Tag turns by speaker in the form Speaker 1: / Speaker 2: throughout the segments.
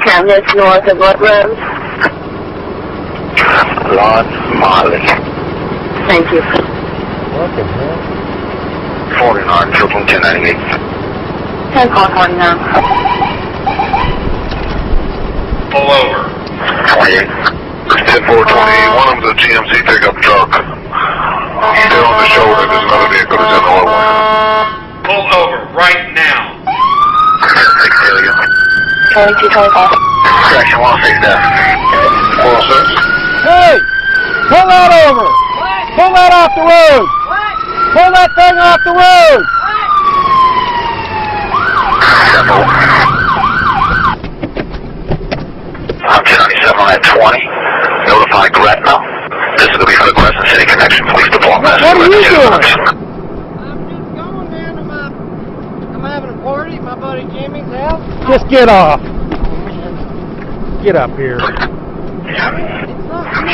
Speaker 1: 10 minutes north of what road?
Speaker 2: Lon Molly.
Speaker 1: Thank you.
Speaker 3: What the hell?
Speaker 2: 49, Brooklyn 1098.
Speaker 1: 10-4-49.
Speaker 2: Pull over. 28. 10-4-28. One of them's a GMC pickup truck. Still on the shoulder. There's another vehicle that's in the roadway. Pull over right now.
Speaker 1: 22-25.
Speaker 2: Section 106 down. 106.
Speaker 3: Hey! Pull that over!
Speaker 4: What?
Speaker 3: Pull that off the road!
Speaker 4: What?
Speaker 3: Pull that thing off the road!
Speaker 2: I'm 77 on that 20. Notify Gretna. This is going to be for the Crescent City Connection Police Department.
Speaker 3: What are you doing?
Speaker 4: I'm just going down to I'm having a party at my buddy Jimmy's house.
Speaker 3: Just get off. Get up here.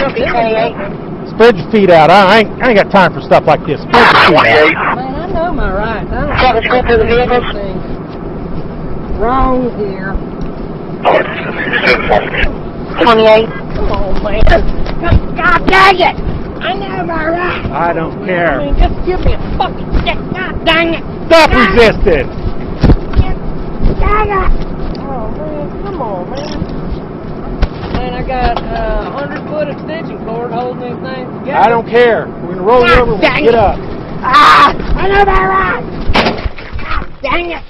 Speaker 1: Trophy 28.
Speaker 3: Spread your feet out. I ain't got time for stuff like this. Spread your feet out.
Speaker 4: Man, I know my rights. I don't
Speaker 1: Have a slip of the vehicle.
Speaker 4: things wrong here.
Speaker 1: 28.
Speaker 4: Come on, man. God dang it! I know my rights.
Speaker 3: I don't care.
Speaker 4: I mean, just give me a fucking stick. God dang it!
Speaker 3: Stop resisting.
Speaker 4: Dang it! Oh man, come on, man. Man, I got 100-foot extension cord holding these things together.
Speaker 3: I don't care. We're gonna roll you over.
Speaker 4: Dang
Speaker 3: Get
Speaker 4: it.
Speaker 3: up.
Speaker 4: Ah! I know my rights. God dang it!